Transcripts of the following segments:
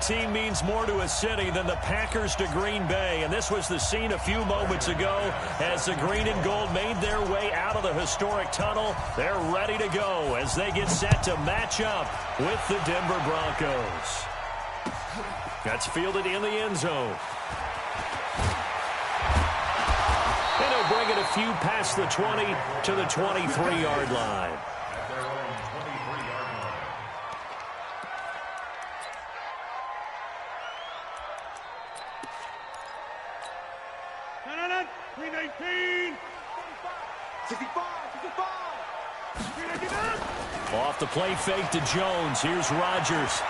team means more to a city than the Packers to Green Bay, and this was the scene a few moments ago as the green and gold made their way out of the historic tunnel. They're ready to go as they get set to match up with the Denver Broncos. That's fielded in the end zone. And he'll bring it a few past the 20 to the 23-yard line. Off the play fake to Jones. Here's Rodgers.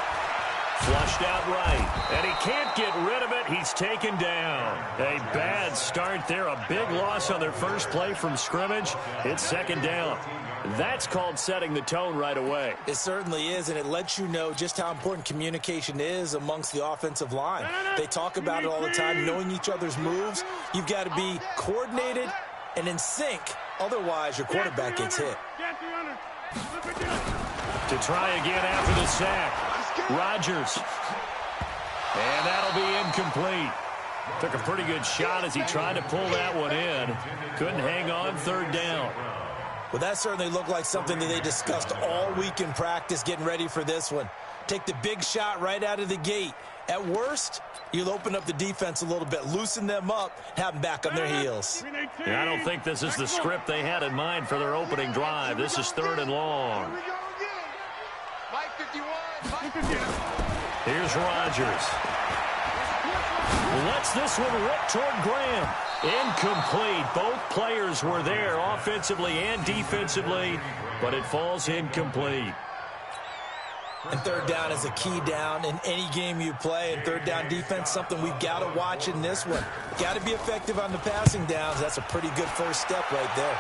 Flushed out right. And he can't get rid of it. He's taken down. A bad start there. A big loss on their first play from scrimmage. It's second down. That's called setting the tone right away. It certainly is, and it lets you know just how important communication is amongst the offensive line. They talk about it all the time, knowing each other's moves. You've got to be coordinated and in sync. Otherwise, your quarterback gets hit. To try again after the sack. Rodgers. And that'll be incomplete. Took a pretty good shot as he tried to pull that one in. Couldn't hang on, third down. Well, that certainly looked like something that they discussed all week in practice getting ready for this one. Take the big shot right out of the gate. At worst, you'll open up the defense a little bit, loosen them up, have them back on their heels. Yeah, I don't think this is the script they had in mind for their opening drive. This is third and long. Here's Rodgers. Lets this one rip toward Graham. Incomplete. Both players were there offensively and defensively, but it falls incomplete. And third down is a key down in any game you play. And third down defense, something we've got to watch in this one. Got to be effective on the passing downs. That's a pretty good first step right there.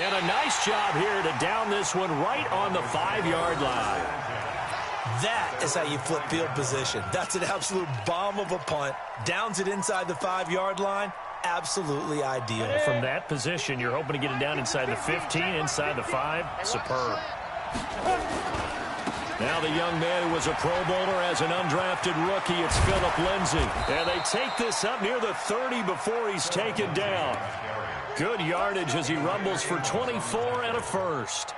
And a nice job here to down this one right on the 5-yard line. That is how you flip field position. That's an absolute bomb of a punt. Downs it inside the 5-yard line. Absolutely ideal. From that position, you're hoping to get it down inside the 15, inside the 5. Superb. Now the young man who was a Pro Bowler as an undrafted rookie, it's Philip Lindsay. And they take this up near the 30 before he's taken down. Good yardage as he rumbles for 24 and a first.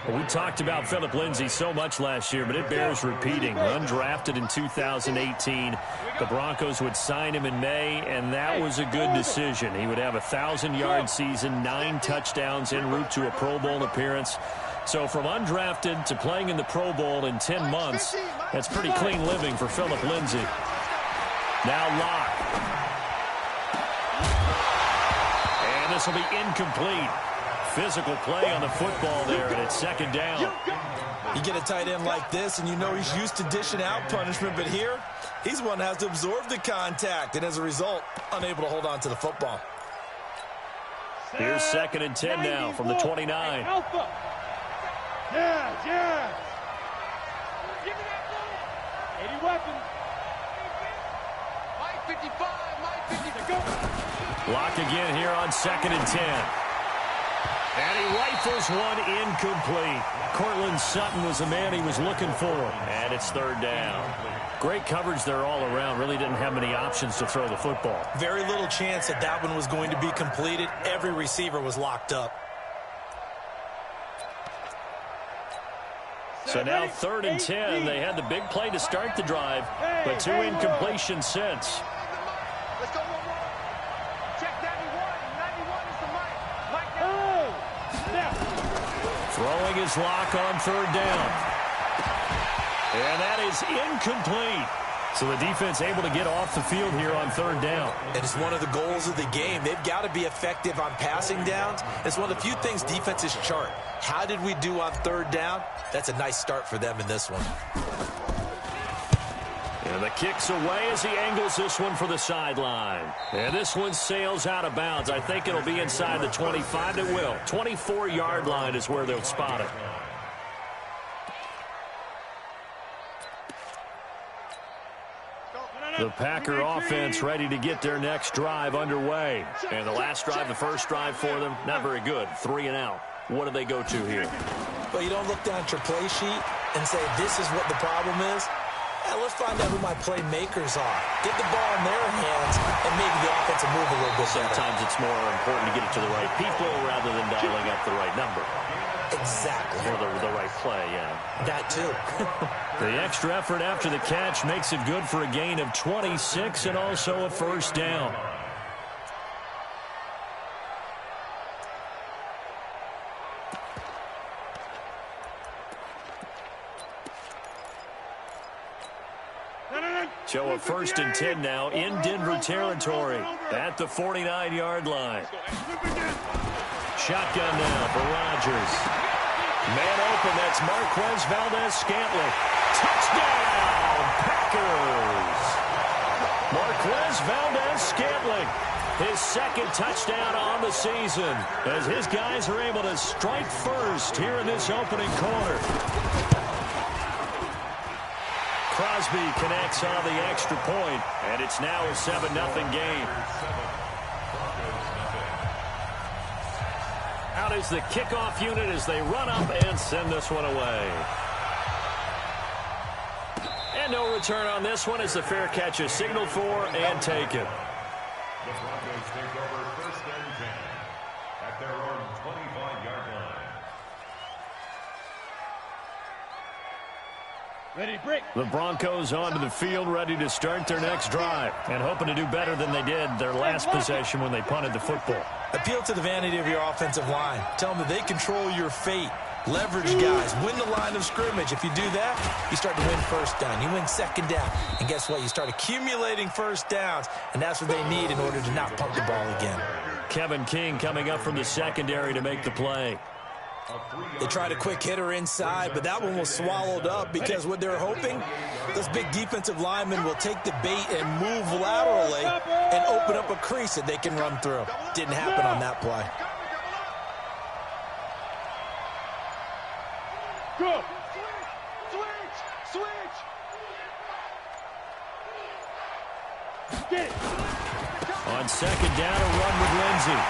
Well, we talked about Philip Lindsay so much last year, but it bears repeating. Undrafted in 2018. The Broncos would sign him in May, and that was a good decision. He would have a 1,000-yard season, 9 touchdowns en route to a Pro Bowl appearance. So from undrafted to playing in the Pro Bowl in 10 months, that's pretty clean living for Philip Lindsay. Now Locke. And this will be incomplete. Physical play on the football there, and it's second down. You get a tight end like this, and you know he's used to dishing out punishment, but here, he's one that has to absorb the contact, and as a result, unable to hold on to the football. Here's second and 10 now from the 29. Alpha. Yeah. Give me that ball. 80 weapons. Mike 55, Mike 50. Go. Lock again here on second and 10. And he rifles one incomplete. Cortland Sutton was the man he was looking for. And it's third down. Great coverage there all around. Really didn't have many options to throw the football. Very little chance that that one was going to be completed. Every receiver was locked up. So now third and 10. They had the big play to start the drive, but 2 incompletions since. Let's go one more. Check 91. 91 is the mic. Throwing his lock on third down. And that is incomplete. So the defense able to get off the field here on third down. And it's one of the goals of the game. They've got to be effective on passing downs. It's one of the few things defenses chart. How did we do on third down? That's a nice start for them in this one. And the kick's away as he angles this one for the sideline. And this one sails out of bounds. I think it'll be inside the 25. It will. 24-yard line is where they'll spot it. The Packer offense ready to get their next drive underway. And the last drive, the first drive for them, not very good. 3 and out. What do they go to here? Well, you don't look down at your play sheet and say, this is what the problem is. Let's find out who my playmakers are. Get the ball in their hands and maybe the offense will move a little bit better. Sometimes it's more important to get it to the right people rather than dialing up the right number. Exactly. Or the right play, yeah. That too. The extra effort after the catch makes it good for a gain of 26 and also a first down. So a 1st and 10 now in Denver territory at the 49-yard line. Shotgun now for Rodgers. Man open, that's Marquez Valdez-Scantling. Touchdown, Packers! Marquez Valdez-Scantling, his 2nd touchdown on the season, as his guys are able to strike first here in this opening quarter. Crosby connects on the extra point, and it's now a 7-0 game. Out is the kickoff unit as they run up and send this one away. And no return on this one as the fair catch is signaled for and taken. The Broncos take over 1st and 10 at their own 25-yard line. Ready, break. The Broncos onto the field, ready to start their next drive, and hoping to do better than they did their last possession when they punted the football. Appeal to the vanity of your offensive line. Tell them that they control your fate. Leverage guys. Win the line of scrimmage. If you do that, you start to win 1st down. You win 2nd down. And guess what? You start accumulating 1st downs, and that's what they need in order to not pump the ball again. Kevin King coming up from the secondary to make the play. They tried a quick hitter inside, but that one was swallowed up because what they're hoping, those big defensive linemen will take the bait and move laterally and open up a crease that they can run through. Didn't happen on that play. Go. Switch. Get it. On 2nd down, a run with Lindsey.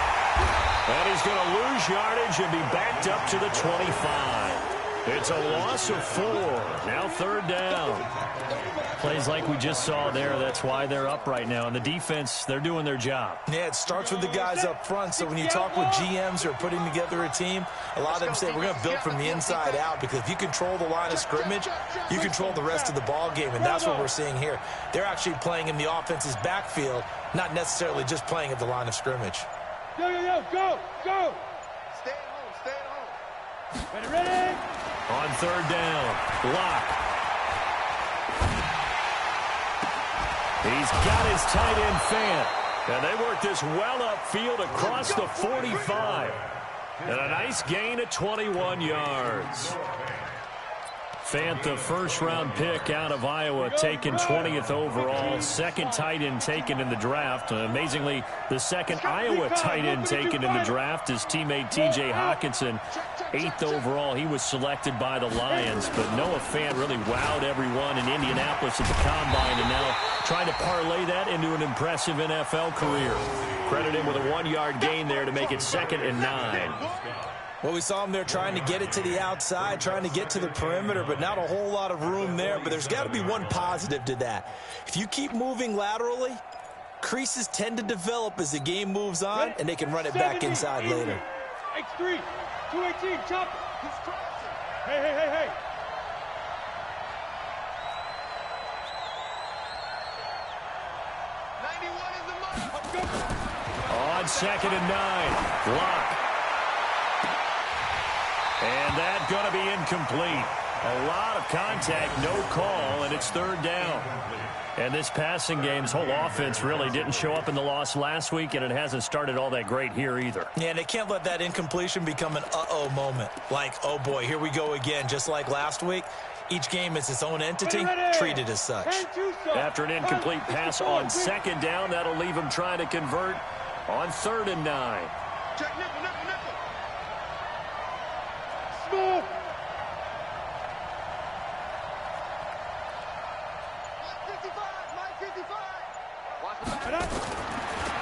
And he's going to lose yardage and be backed up to the 25. It's a loss of 4. Now 3rd down. Plays like we just saw there. That's why they're up right now. And the defense, they're doing their job. Yeah, it starts with the guys up front. So when you talk with GMs who are putting together a team, a lot of them say we're going to build from the inside out, because if you control the line of scrimmage, you control the rest of the ball game. And that's what we're seeing here. They're actually playing in the offense's backfield, not necessarily just playing at the line of scrimmage. Go. Stay at home. Ready. On 3rd down, Locke. He's got his tight end Fant. And they work this well upfield across the 45. And a nice gain of 21 yards. Fant, the 1st-round pick out of Iowa, taken 20th overall. 2nd tight end taken in the draft. Amazingly, the 2nd Iowa tight end taken in the draft is teammate T.J. Hawkinson. 8th overall, he was selected by the Lions. But Noah Fant really wowed everyone in Indianapolis at the Combine, and now trying to parlay that into an impressive NFL career. Credit him with a 1-yard gain there to make it 2nd and 9. Well, we saw him there trying to get it to the outside, trying to get to the perimeter, but not a whole lot of room there. But there's got to be one positive to that. If you keep moving laterally, creases tend to develop as the game moves on, and they can run it back inside later. X3, 218, chop. Hey. 91 is the mark. On 2nd and 9, Locke. And that's going to be incomplete. A lot of contact, no call, and it's 3rd down. And this passing game's whole offense really didn't show up in the loss last week, and it hasn't started all that great here either. Yeah, and they can't let that incompletion become an uh-oh moment. Like, oh boy, here we go again, just like last week. Each game is its own entity, treated as such. After an incomplete pass on 2nd down, that'll leave him trying to convert on 3rd and 9. Check nickel. Smooth.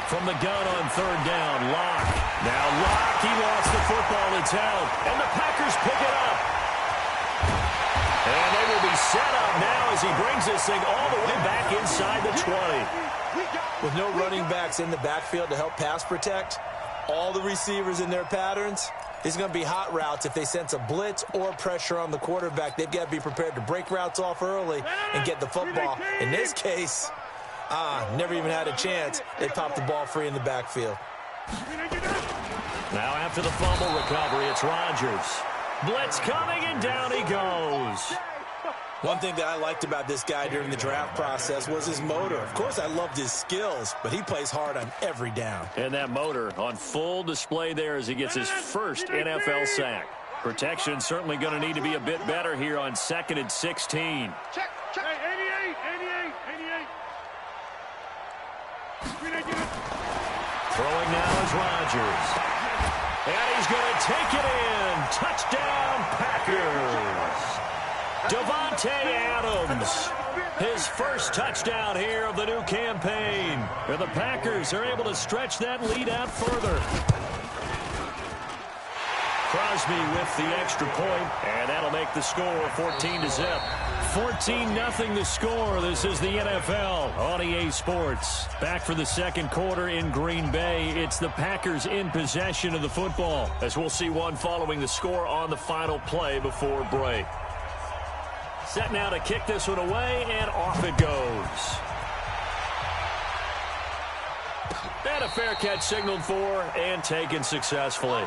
From the gun on 3rd down, Locke. Now Locke, he lost the football. It's held, and the Packers pick it up. And they will be set up now as he brings this thing all the way back inside the 20. With no running backs in the backfield to help pass protect, all the receivers in their patterns, these are going to be hot routes. If they sense a blitz or pressure on the quarterback, they've got to be prepared to break routes off early and get the football. In this case, never even had a chance. They popped the ball free in the backfield. Now after the fumble recovery, it's Rodgers. Blitz coming, and down he goes. One thing that I liked about this guy during the draft process was his motor. Of course, I loved his skills, but he plays hard on every down. And that motor on full display there as he gets his first NFL sack. Protection certainly going to need to be a bit better here on 2nd and 16. Check. Hey, 88. Throwing now is Rodgers. And he's going to take it in. Touchdown, Packers. Davante Adams, his first touchdown here of the new campaign. And the Packers are able to stretch that lead out further. Crosby with the extra point, and that'll make the score 14-0. 14-0 the score. This is the NFL on EA Sports. Back for the second quarter in Green Bay. It's the Packers in possession of the football, as we'll see one following the score on the final play before break. Set now to kick this one away, and off it goes. And a fair catch signaled for and taken successfully.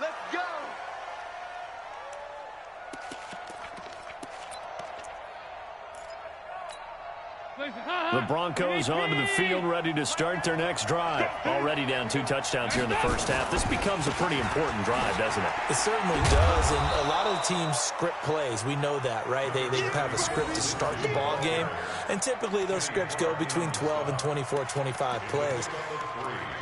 Let's go. The Broncos onto the field, ready to start their next drive. Already down 2 touchdowns here in the first half. This becomes a pretty important drive, doesn't it? It certainly does, and a lot of the teams script plays. We know that, right? They have a script to start the ball game, and typically those scripts go between 12 and 24, 25 plays.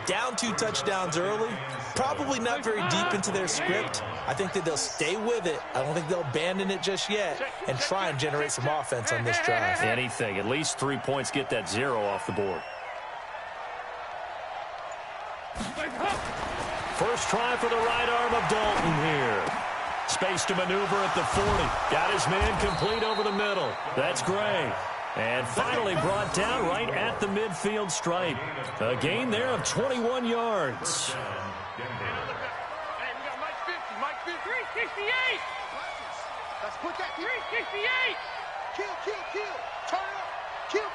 Down 2 touchdowns early, probably not very deep into their script. I think that they'll stay with it. I don't think they'll abandon it just yet and try and generate some offense on this drive. Anything. At least 3 points, get that 0 off the board. First try for the right arm of Dalton here. Space to maneuver at the 40. Got his man complete over the middle. That's Gray. And finally brought down right at the midfield stripe. A gain there of 21 yards. Hey, we got Mike 50. Mike 50. 368. Let's put that 368. Kill. Turn up. Kill.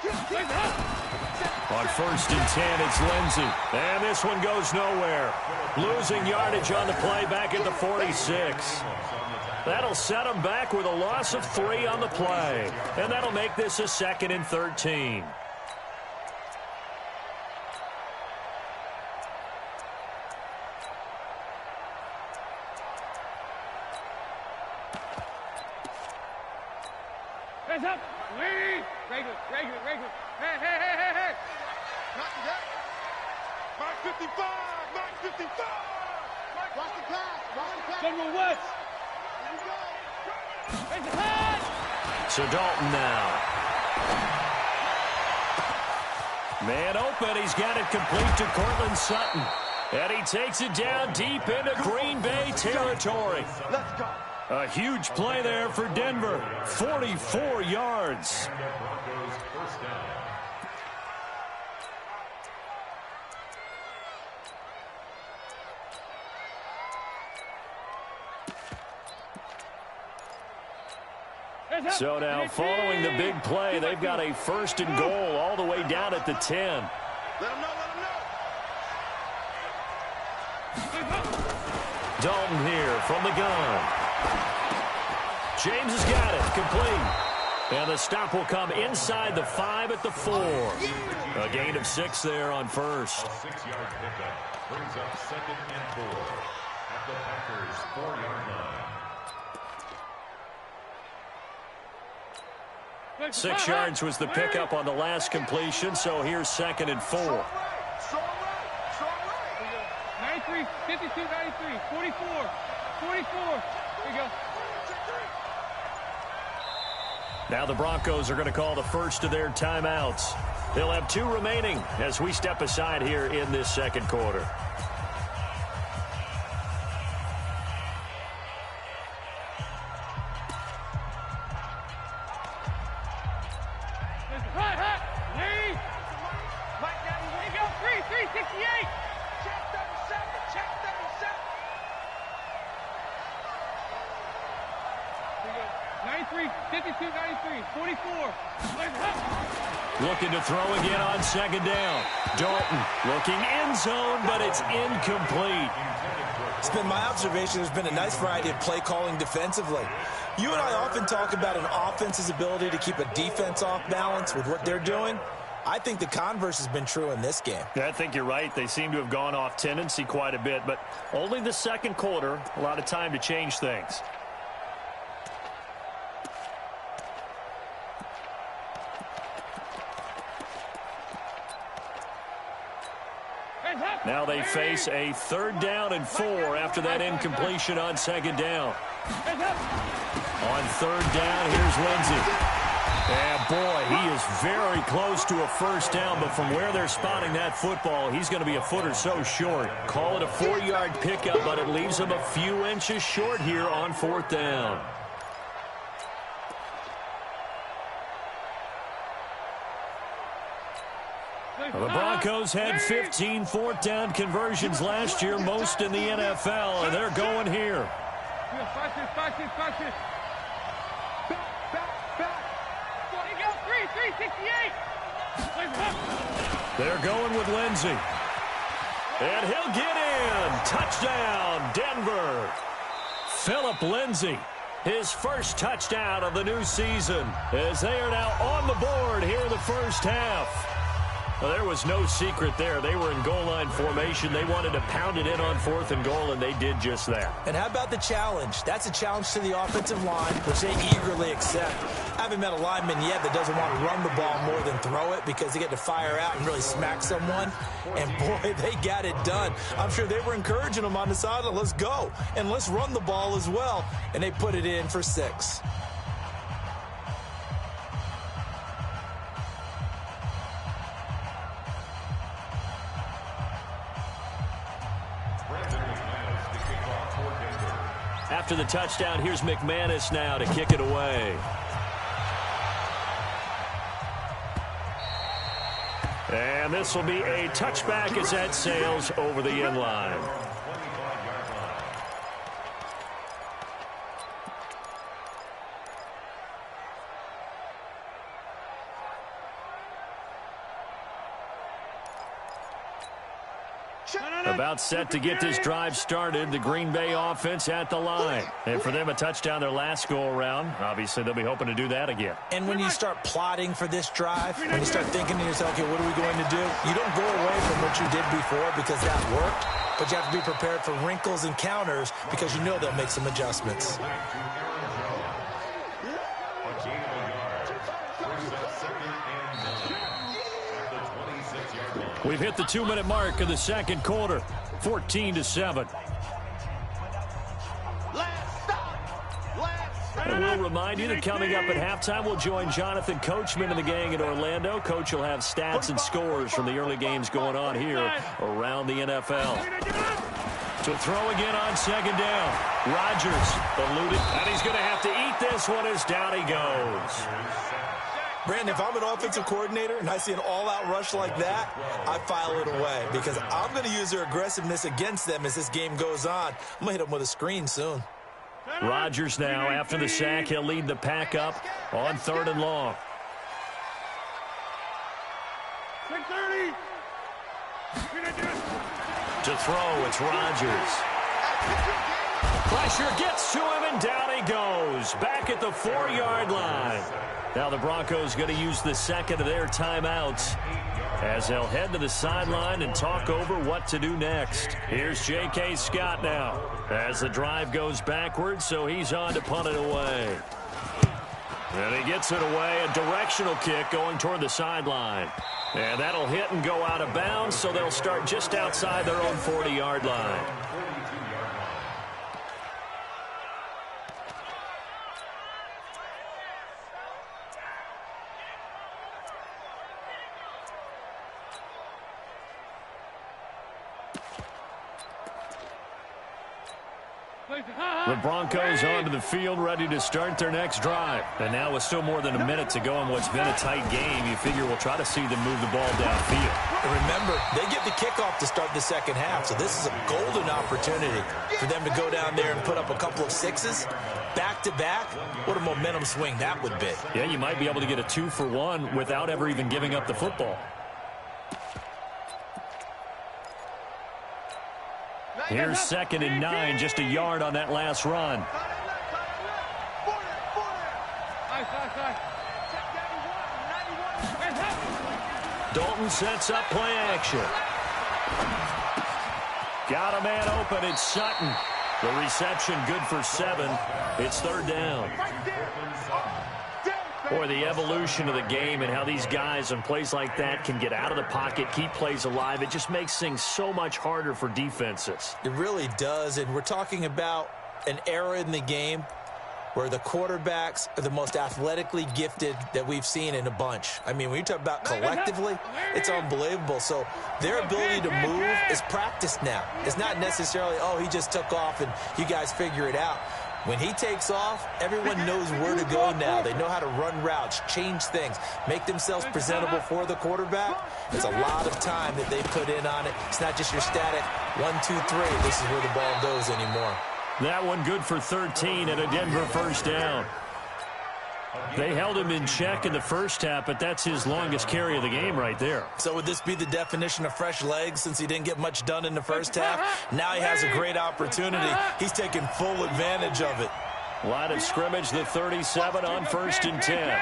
On 1st and 10, it's Lindsey. And this one goes nowhere. Losing yardage on the play back at the 46. That'll set him back with a loss of 3 on the play. And that'll make this a 2nd and 13. Hands up. Lead. Regular. Hey. Not that. Mark 55. Watch the pass. General West. So Dalton now. Man open. He's got it complete to Cortland Sutton. And he takes it down deep into Green Bay territory. Let's go. A huge play there for Denver. 44 yards. So now, following the big play, they've got a 1st and goal all the way down at the 10. Let him know. Dalton here from the gun. James has got it, complete. And the stop will come inside the 5 at the 4. A gain of 6 there on 1st. 6-yard pickup brings up 2nd and 4. the Packers' 4-yard line. 6 yards was the pickup on the last completion, so here's 2nd and 4. 93, 52, 93, 44, 44. Here we go. Now the Broncos are going to call the first of their timeouts. They'll have 2 remaining as we step aside here in this second quarter. Looking to throw again on 2nd down. Dalton looking end zone, but it's incomplete. It's been my observation there's been a nice variety of play calling defensively. You and I often talk about an offense's ability to keep a defense off balance with what they're doing. I think the converse has been true in this game. Yeah, I think you're right. They seem to have gone off tendency quite a bit, but only the second quarter, a lot of time to change things. Now they face a 3rd down and 4 after that incompletion on 2nd down. On 3rd down, here's Lindsey. And boy, he is very close to a first down, but from where they're spotting that football, he's going to be a foot or so short. Call it a 4-yard pickup, but it leaves him a few inches short here on 4th down. Well, the Broncos had 15 4th-down conversions last year, most in the NFL, and they're going here. They're going with Lindsey. And he'll get in. Touchdown, Denver. Philip Lindsey, his first touchdown of the new season, as they are now on the board here in the first half. Well, there was no secret there. They were in goal line formation. They wanted to pound it in on 4th and goal, and they did just that. And how about the challenge? That's a challenge to the offensive line, which they eagerly accept. I haven't met a lineman yet that doesn't want to run the ball more than throw it because they get to fire out and really smack someone. And, boy, they got it done. I'm sure they were encouraging them on the sideline. Let's go, and let's run the ball as well. And they put it in for 6. After the touchdown, here's McManus now to kick it away. And this will be a touchback as that sails over the end line. About set to get this drive started, the Green Bay offense at the line. And for them, a touchdown their last go-around. Obviously, they'll be hoping to do that again. And when you start plotting for this drive, when you start thinking to yourself, okay, what are we going to do? You don't go away from what you did before because that worked, but you have to be prepared for wrinkles and counters because you know they'll make some adjustments. We've hit the 2-minute mark of the second quarter, 14-7. And we'll remind you that coming up at halftime, we'll join Jonathan Coachman and the gang in Orlando. Coach will have stats and scores from the early games going on here around the NFL. To throw again on 2nd down. Rodgers eluded, and he's going to have to eat this one as down he goes. Brandon, if I'm an offensive coordinator and I see an all-out rush like that, I file it away because I'm going to use their aggressiveness against them as this game goes on. I'm going to hit them with a screen soon. Rodgers now, after the sack, he'll lead the pack up on 3rd and long. 6:30. To throw, it's Rodgers. Pressure gets to him, and down he goes. Back at the 4-yard line. Now the Broncos going to use the second of their timeouts. as they'll head to the sideline and talk over what to do next. Here's J.K. Scott now as the drive goes backwards, so he's on to punt it away. And he gets it away, a directional kick going toward the sideline. And that'll hit and go out of bounds, so they'll start just outside their own 40-yard line. The Broncos onto the field, ready to start their next drive. And now with still more than a minute to go in what's been a tight game, you figure we'll try to see them move the ball downfield. And remember, they get the kickoff to start the second half, so this is a golden opportunity for them to go down there and put up a couple of sixes back-to-back. What a momentum swing that would be. Yeah, you might be able to get a 2-for-1 without ever even giving up the football. Here's 2nd and 9, just a yard on that last run. Dalton sets up play action. Got a man open, it's Sutton. The reception good for 7. It's 3rd down. Boy, the evolution of the game and how these guys in plays like that can get out of the pocket, keep plays alive, it just makes things so much harder for defenses. It really does, and we're talking about an era in the game where the quarterbacks are the most athletically gifted that we've seen in a bunch. I mean, when you talk about collectively, it's unbelievable. So their ability to move is practiced now. It's not necessarily, oh, he just took off and you guys figure it out. When he takes off, everyone knows where to go now. They know how to run routes, change things, make themselves presentable for the quarterback. It's a lot of time that they put in on it. It's not just your static 1, 2, 3. This is where the ball goes anymore. That one good for 13 and a Denver first down. They held him in check in the first half, but that's his longest carry of the game right there. So would this be the definition of fresh legs since he didn't get much done in the first half? Now he has a great opportunity. He's taking full advantage of it. Line of scrimmage, the 37 on 1st and 10.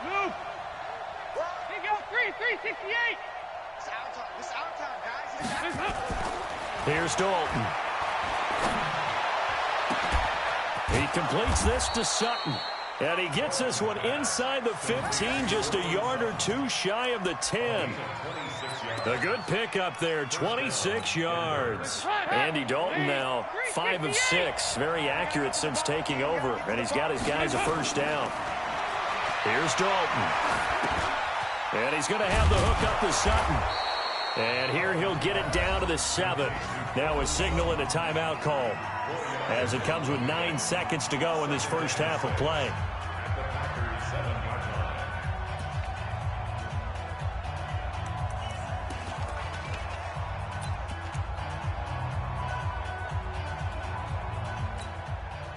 Move. Here you go, 368. It's our time, guys. Here's Dalton. He completes this to Sutton. And he gets this one inside the 15, just a yard or 2 shy of the 10. A good pickup there, 26 yards. Andy Dalton now 5 of 6. Very accurate since taking over. And he's got his guys a first down. Here's Dalton. And he's going to have the hook up to Sutton. And here he'll get it down to the 7. Now a signal and a timeout call as it comes with 9 seconds to go in this first half of play.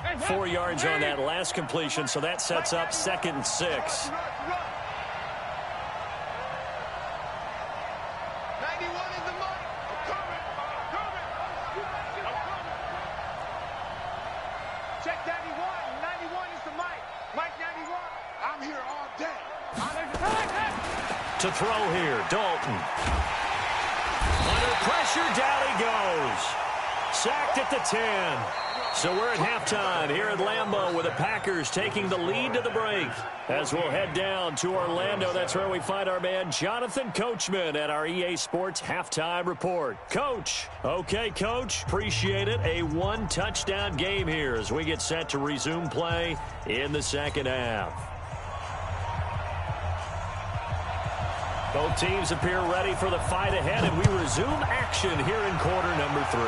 Hey, 4 yards on that last completion, so that sets up 2nd and 6. To throw here, Dalton. Under pressure, down he goes. Sacked at the 10. So we're at halftime here at Lambeau with the Packers taking the lead to the break. As we'll head down to Orlando, that's where we find our man Jonathan Coachman at our EA Sports Halftime Report. Coach. Okay, Coach. Appreciate it. A 1-touchdown game here as we get set to resume play in the second half. Both teams appear ready for the fight ahead, and we resume action here in quarter number 3.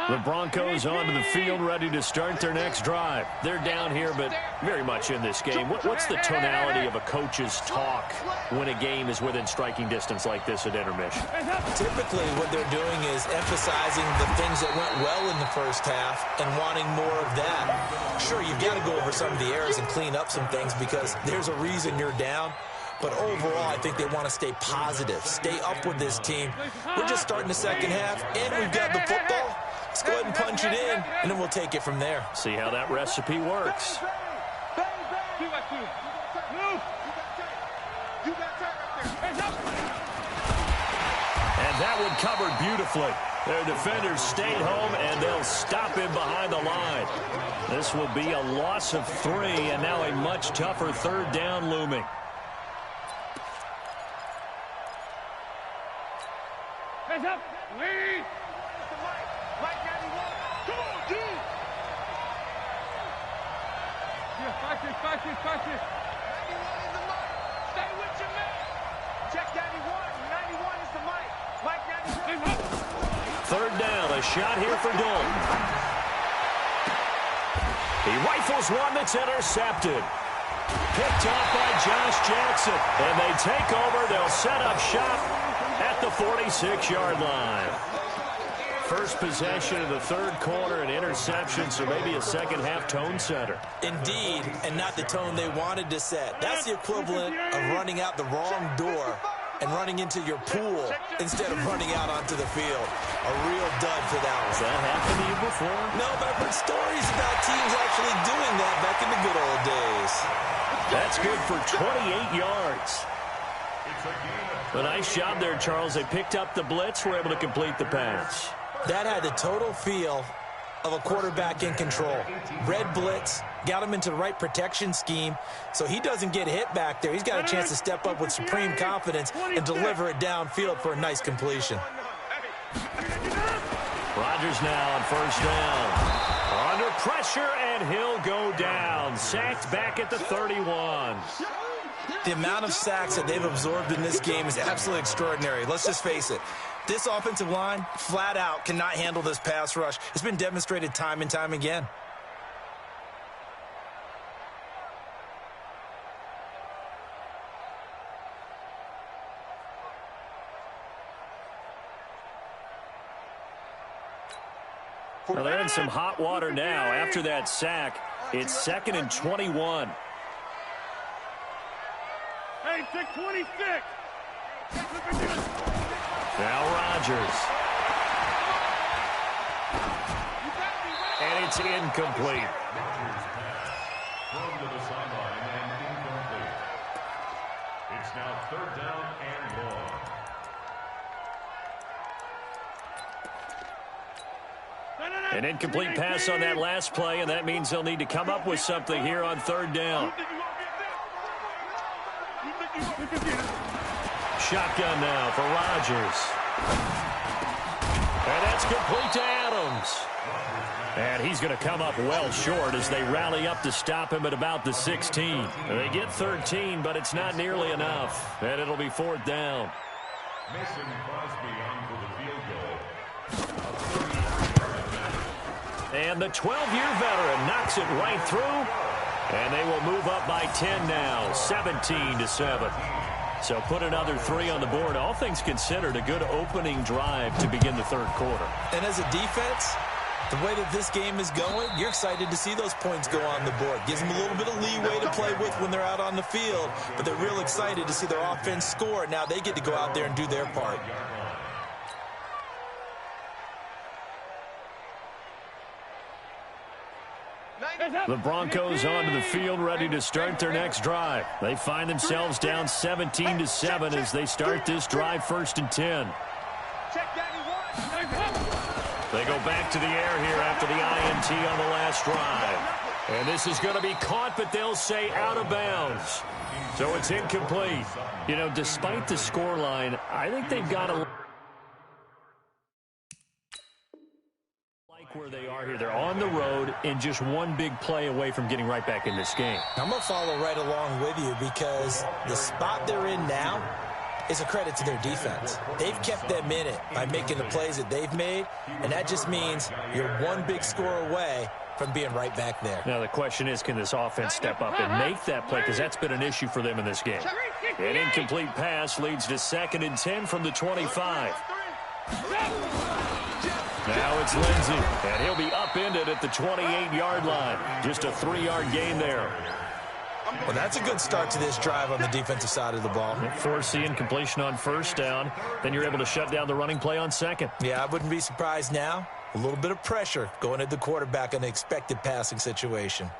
The Broncos onto the field, ready to start their next drive. They're down here, but very much in this game. What's the tonality of a coach's talk when a game is within striking distance like this at intermission? Typically, what they're doing is emphasizing the things that went well in the first half and wanting more of that. Sure, you've got to go over over some of the errors and clean up some things because there's a reason you're down. But overall, I think they want to stay positive, stay up with this team. We're just starting the second half, and we've got the football. Let's go ahead and punch it in, and then we'll take it from there. See how that recipe works. 2 by 2. Move. And that one covered beautifully. Their defenders stayed home, and they'll stop him behind the line. This will be a loss of 3, and now a much tougher third down looming. Hands up. Lead. Mike 91. Come on, dude. Yeah, 5-6. 91 is the mic. Stay with your man. Check 91. 91 is the mic. Mike 91. Third down, a shot here for Dalton. He rifles one that's intercepted. Picked off by Josh Jackson. And they take over. They'll set up shop at the 46-yard line. First possession of the third quarter, an interception, so maybe a second-half tone setter. Indeed, and not the tone they wanted to set. That's the equivalent of running out the wrong door and running into your pool instead of running out onto the field. A real dud for that one. Has that happened to you before? No, but I've heard stories about teams actually doing that back in the good old days. That's good for 28 yards. A nice job there, Charles. They picked up the blitz, were able to complete the pass. That had the total feel of a quarterback in control. Red blitz, got him into the right protection scheme, so he doesn't get hit back there. He's got a chance to step up with supreme confidence and deliver it downfield for a nice completion. Rodgers now on first down. Under pressure, and he'll go down. Sacked back at the 31. The amount of sacks that they've absorbed in this game is absolutely extraordinary. Let's just face it. This offensive line, flat out, cannot handle this pass rush. It's been demonstrated time and time again. Well, they're in some hot water now. After that sack, it's 2nd and 21. Hey, 626. Now Rodgers. And it's incomplete. Thrown to the sideline and incomplete. It's now 3rd down and long. An incomplete pass on that last play, and that means they'll need to come up with something here on 3rd down. Shotgun now for Rodgers. And that's complete to Adams. And he's going to come up well short as they rally up to stop him at about the 16. They get 13, but it's not nearly enough. And it'll be 4th down. Mason Crosby on for the field goal. And the 12-year veteran knocks it right through. And they will move up by 10 now, 17-7. So put another 3 on the board. All things considered, a good opening drive to begin the third quarter. And as a defense, the way that this game is going, you're excited to see those points go on the board. Gives them a little bit of leeway to play with when they're out on the field. But they're real excited to see their offense score. Now they get to go out there and do their part. The Broncos onto the field, ready to start their next drive. They find themselves down 17-7 as they start this drive 1st and 10. They go back to the air here after the INT on the last drive. And this is going to be caught, but they'll say out of bounds. So it's incomplete. You know, despite the scoreline, I think they've got a... where they are here. They're on the road and just one big play away from getting right back in this game. I'm going to follow right along with you because the spot they're in now is a credit to their defense. They've kept them in it by making the plays that they've made, and that just means you're one big score away from being right back there. Now the question is, can this offense step up and make that play, because that's been an issue for them in this game. An incomplete pass leads to 2nd and 10 from the 25. Now it's Lindsey, and he'll be upended at the 28-yard line. Just a 3-yard gain there. Well, that's a good start to this drive on the defensive side of the ball. Forcing incompletion on first down. Then you're able to shut down the running play on second. Yeah, I wouldn't be surprised now. A little bit of pressure going at the quarterback in the expected passing situation.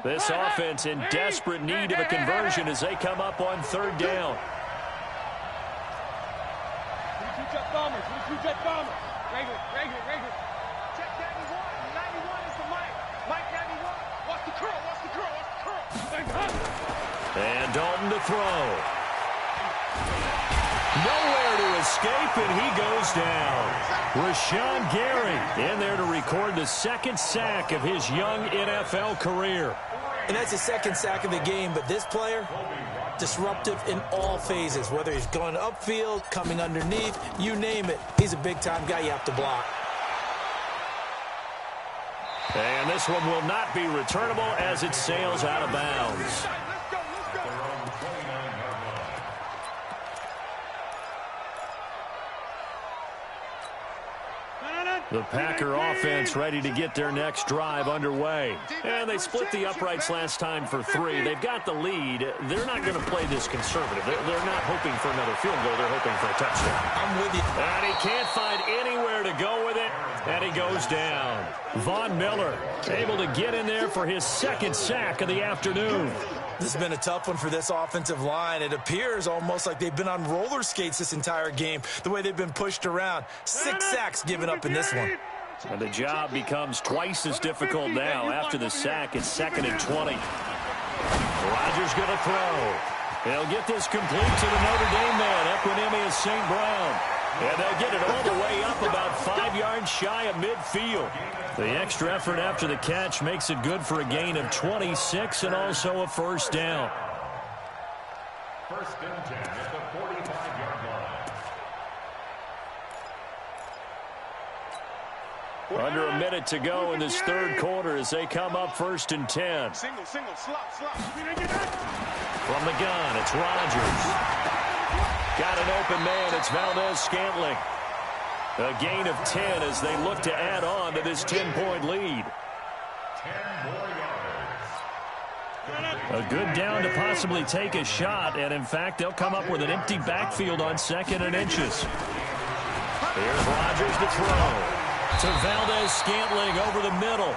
This offense in desperate need of a conversion as they come up on third down. Two-jet bombers. Two-jet bombers. Regular. Check 91. 91 is the Mike. Mike 91. Watch the curl. And Dalton to throw. Nowhere to escape, and he goes down. Rashawn Gary in there to record the second sack of his young NFL career. And that's the second sack of the game, but this player, disruptive in all phases, whether he's going upfield, coming underneath, you name it. He's a big-time guy you have to block. And this one will not be returnable as it sails out of bounds. The Packer offense ready to get their next drive underway. And they split the uprights last time for 3. They've got the lead. They're not going to play this conservative. They're not hoping for another field goal. They're hoping for a touchdown. I'm with you. And he can't find anywhere to go with it. And he goes down. Von Miller able to get in there for his second sack of the afternoon. This has been a tough one for this offensive line. It appears almost like they've been on roller skates this entire game, the way they've been pushed around. 6 sacks given up in this one. And the job becomes twice as difficult now after the sack. It's 2nd and 20. Rodgers going to throw. They'll get this complete to the Notre Dame man, Equinemius St. Brown. And they'll get it all the way up about 5 yards shy of midfield. The extra effort after the catch makes it good for a gain of 26 and also a first down. First and 10 at the 45-yard line. Under a minute to go in this third quarter as they come up 1st and 10. Single, slop. From the gun, it's Rodgers. Got an open man, it's Valdez-Scantling. A gain of 10 as they look to add on to this 10-point lead. 10 more yards. A good down to possibly take a shot, and in fact, they'll come up with an empty backfield on 2nd and inches. Here's Rodgers to throw. To Valdez-Scantling over the middle.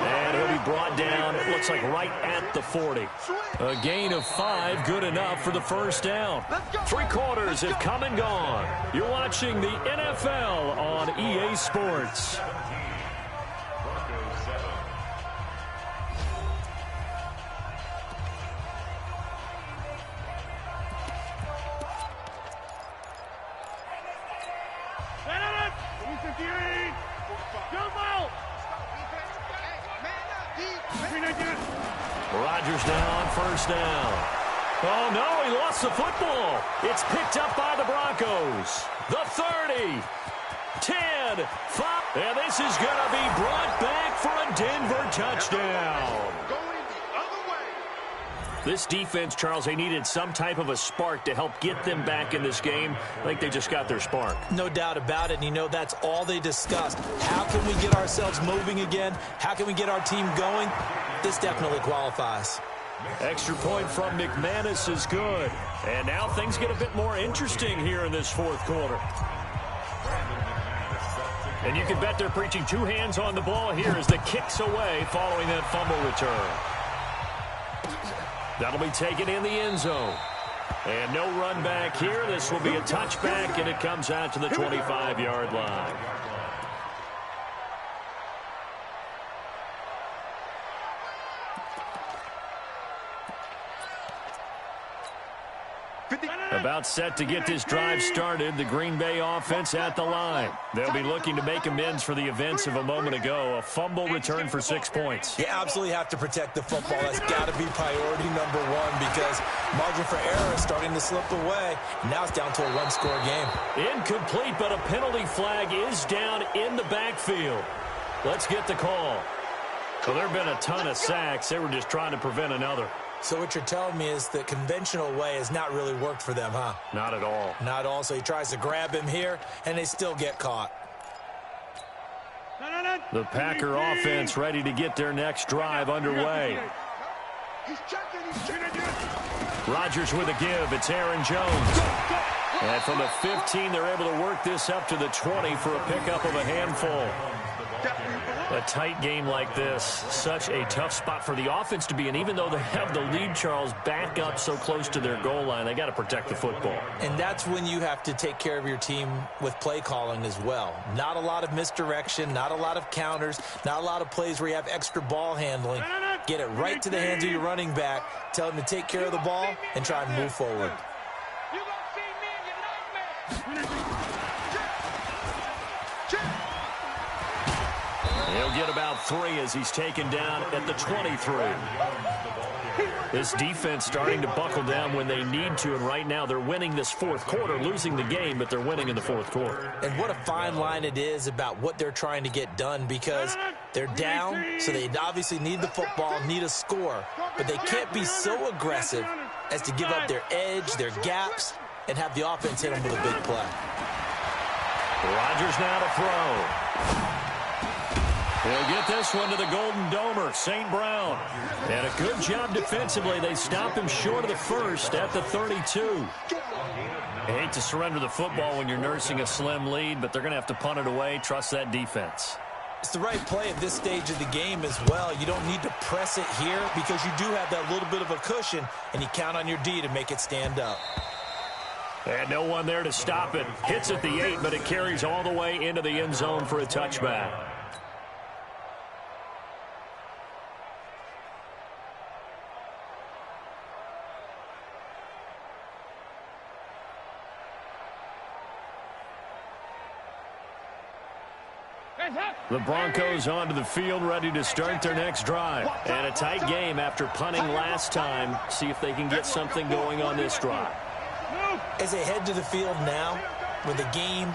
And he'll be brought down, it looks like right at the 40. A gain of 5, good enough for the first down. 3 quarters have come and gone. You're watching the NFL on EA Sports. Broncos 7. Rodgers now on first down. Oh, no, he lost the football. It's picked up by the Broncos. The 30, 10, 5. And this is going to be brought back for a Denver touchdown. This defense, Charles, they needed some type of a spark to help get them back in this game. I think they just got their spark. No doubt about it. And you know, that's all they discussed. How can we get ourselves moving again? How can we get our team going? This definitely qualifies. Extra point from McManus is good. And now things get a bit more interesting here in this fourth quarter. And you can bet they're preaching 2 hands on the ball here as the kick's away following that fumble return. That'll be taken in the end zone. And no run back here. This will be a touchback, and it comes out to the 25-yard line. About set to get this drive started, the Green Bay offense at the line. They'll be looking to make amends for the events of a moment ago. A fumble return for 6 points. You absolutely have to protect the football. That's got to be priority number 1 because margin for error is starting to slip away. Now it's down to a 1-score game. Incomplete, but a penalty flag is down in the backfield. Let's get the call. Well, there have been a ton of sacks. They were just trying to prevent another. So what you're telling me is the conventional way has not really worked for them, huh? Not at all. Not all. So he tries to grab him here, and they still get caught. The Packer offense ready to get their next drive underway. He's checking. Rodgers with a give. It's Aaron Jones. And from the 15, they're able to work this up to the 20 for a pickup of a handful. A tight game like this, such a tough spot for the offense to be in. Even though they have the lead, Charles, back up so close to their goal line, they got to protect the football. And that's when you have to take care of your team with play calling as well. Not a lot of misdirection, not a lot of counters, not a lot of plays where you have extra ball handling. Get it right to the hands of your running back, tell him to take care of the ball, and try and move forward. You gonna see me in your nightmare. He'll get about 3 as he's taken down at the 23. This defense starting to buckle down when they need to, and right now they're winning this fourth quarter, losing the game, but they're winning in the fourth quarter. And what a fine line it is about what they're trying to get done, because they're down, so they obviously need the football, need a score, but they can't be so aggressive as to give up their edge, their gaps, and have the offense hit them with a big play. Rodgers now to throw. He'll get this one to the Golden Domer, St. Brown. And a good job defensively. They stop him short of the first at the 32. I hate to surrender the football when you're nursing a slim lead, but they're going to have to punt it away. Trust that defense. It's the right play at this stage of the game as well. You don't need to press it here because you do have that little bit of a cushion, and you count on your D to make it stand up. And no one there to stop it. Hits at the 8, but it carries all the way into the end zone for a touchback. The Broncos onto the field, ready to start their next drive. And a tight game after punting last time. See if they can get something going on this drive. As they head to the field now, with the game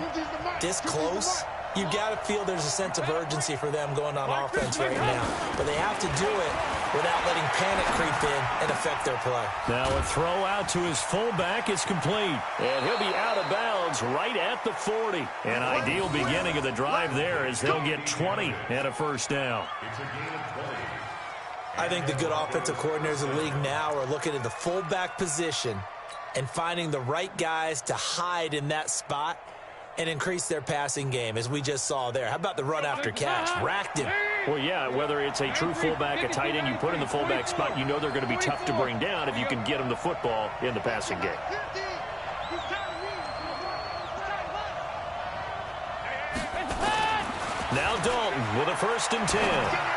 this close, you got to feel there's a sense of urgency for them going on offense right now. But they have to do it without letting panic creep in and affect their play. Now a throw out to his fullback is complete. And he'll be out of bounds right at the 40. An ideal beginning of the drive there as they'll get 20 and a first down. I think the good offensive coordinators in the league now are looking at the fullback position and finding the right guys to hide in that spot and increase their passing game, as we just saw there. How about the run after catch? Racked him. Well, yeah, whether it's a true fullback, a tight end you put in the fullback spot, you know they're going to be tough to bring down if you can get them the football in the passing game. Now Dalton with a 1st and 10.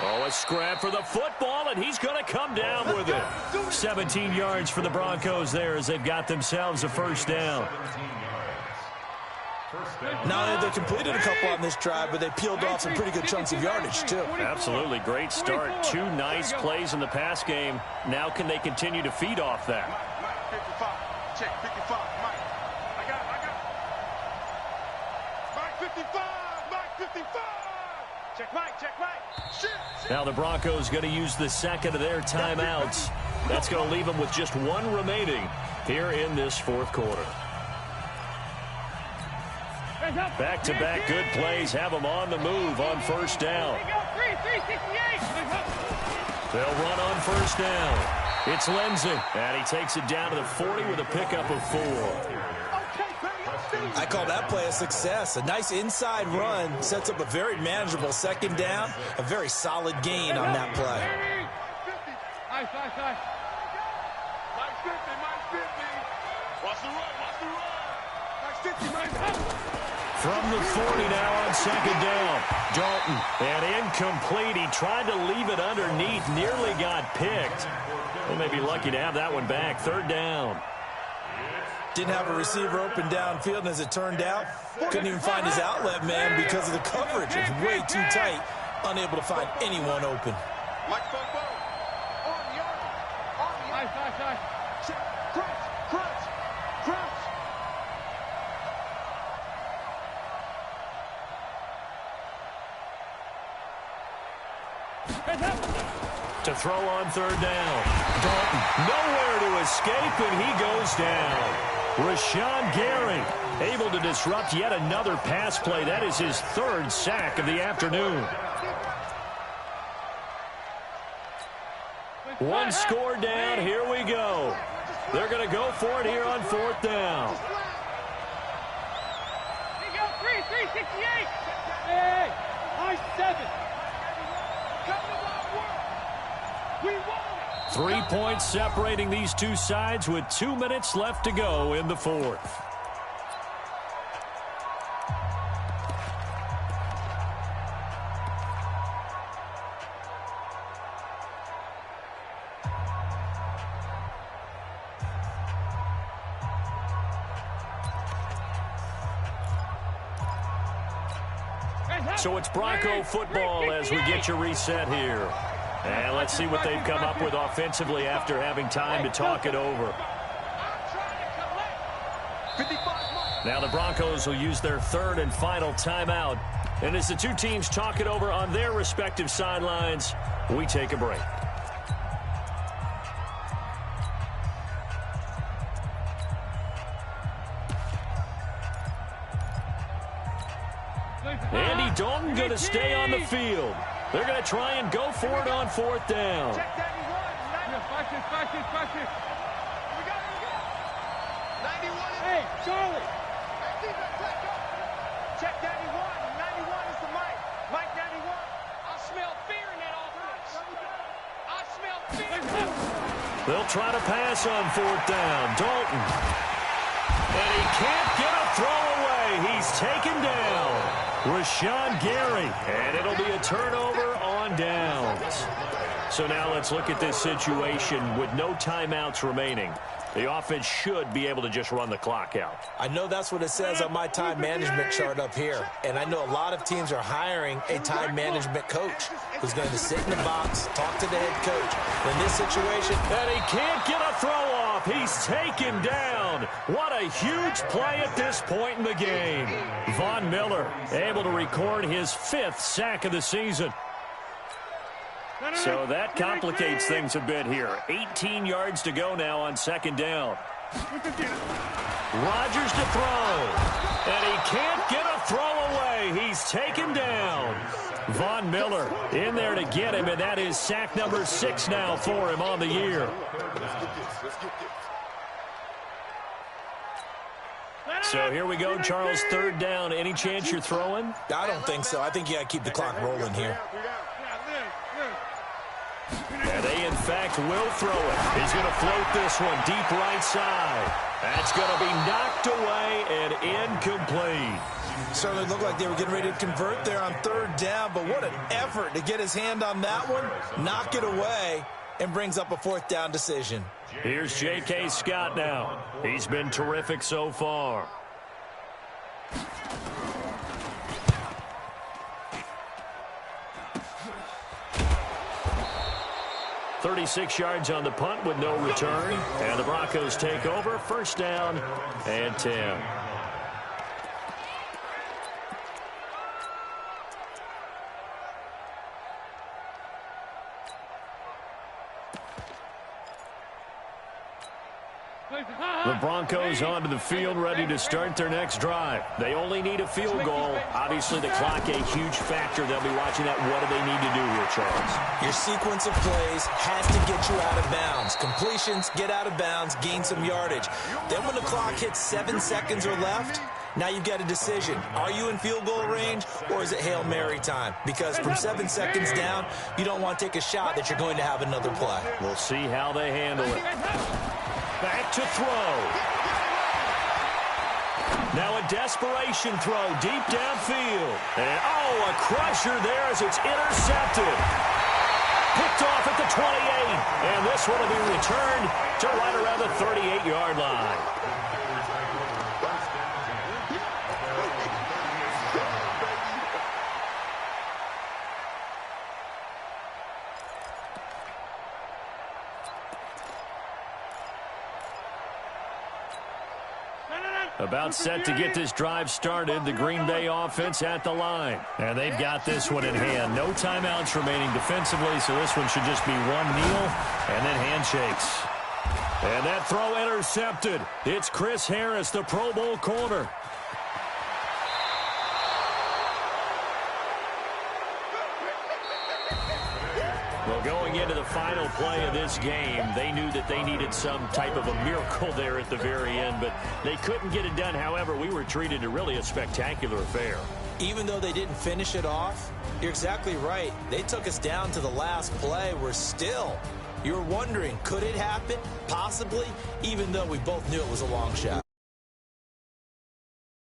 Oh, a scrap for the football, and he's going to come down with it. 17 yards for the Broncos there as they've got themselves a first down. Not only they completed a couple on this drive, but they peeled off some pretty good chunks of yardage, too. Absolutely. Great start. 2 nice plays in the pass game. Now can they continue to feed off that? Mike 55. Check 55. Mike. I got it. Mike 55. Mike 55. Check Mike. Check Mike. Shit. Now the Broncos going to use the second of their timeouts. That's going to leave them with just 1 remaining here in this fourth quarter. Back-to-back good plays have them on the move on first down. They'll run on first down. It's Lindsey, and he takes it down to the 40 with a pickup of 4. I call that play a success. A nice inside run sets up a very manageable second down, a very solid gain on that play. Nice. Mike 50. Mike 50. Watch the run. Watch the run. Mike 50. Mike 50. From the 40 now on second down. Dalton, and incomplete. He tried to leave it underneath, nearly got picked. They may be lucky to have that one back. 3rd down. Didn't have a receiver open downfield, and as it turned out, couldn't even find his outlet man because of the coverage. It was way too tight, unable to find anyone open. Mike Bobo. On the arm. Nice. Crunch. To throw on 3rd down. Dalton nowhere to escape, and he goes down. Rashawn Gary able to disrupt yet another pass play. That is his third sack of the afternoon. One score down. Here we go. They're going to go for it here on 4th down. Here you go, 368. Hey, high 7. We won. 3 points separating these two sides with 2 minutes left to go in the 4th. So it's Bronco football as we get you reset here. And let's see what they've come up with offensively after having time to talk it over. Now the Broncos will use their third and final timeout. And as the two teams talk it over on their respective sidelines, we take a break. Andy Dalton going to stay on the field. They're going to try and go for it on 4th down. Check that, he won. Watch this. We got it. 91. Hey, Charlie. Check that, he won. 91 is the Mike. Mike 91. I smell fear in that offense. I smell fear. They'll try to pass on 4th down. Dalton. And he can't get a throw away. He's taken down. Rashawn Gary, and it'll be a turnover on downs. So now let's look at this situation with no timeouts remaining. The offense should be able to just run the clock out. I know that's what it says on my time management chart up here. And I know a lot of teams are hiring a time management coach who's going to sit in the box, talk to the head coach. In this situation, and he can't get a throw off. He's taken down. What a huge play at this point in the game. Von Miller able to record his 5th sack of the season. So that complicates things a bit here. 18 yards to go now on 2nd down. Rodgers to throw. And he can't get a throw away. He's taken down. Von Miller in there to get him, and that is sack number 6 now for him on the year. So here we go, Charles, 3rd down. Any chance you're throwing? I don't think so. I think you got to keep the clock rolling here. And they, in fact, will throw it. He's going to float this one deep right side. That's going to be knocked away and incomplete. Certainly looked like they were getting ready to convert there on 3rd down, but what an effort to get his hand on that one, knock it away, and brings up a 4th down decision. Here's J.K. Scott now. He's been terrific so far. 36 yards on the punt with no return. And the Broncos take over. 1st down and 10. The Broncos onto the field, ready to start their next drive. They only need a field goal. Obviously, the clock a huge factor. They'll be watching that. What do they need to do here, Charles? Your sequence of plays has to get you out of bounds. Completions, get out of bounds, gain some yardage. Then when the clock hits 7 seconds or left, now you've got a decision. Are you in field goal range, or is it Hail Mary time? Because from 7 seconds down, you don't want to take a shot that you're going to have another play. We'll see how they handle it. Back to throw. Now a desperation throw deep downfield. And, oh, a crusher there as it's intercepted. Picked off at the 28. And this one will be returned to right around the 38-yard line. About set to get this drive started, the Green Bay offense at the line. And they've got this one in hand. No timeouts remaining defensively, so this one should just be one kneel and then handshakes. And that throw intercepted. It's Chris Harris, the Pro Bowl corner. Well, going into the final play of this game, they knew that they needed some type of a miracle there at the very end, but they couldn't get it done. However, we were treated to really a spectacular affair. Even though they didn't finish it off, you're exactly right. They took us down to the last play. We're still, you're wondering, could it happen? Possibly, even though we both knew it was a long shot.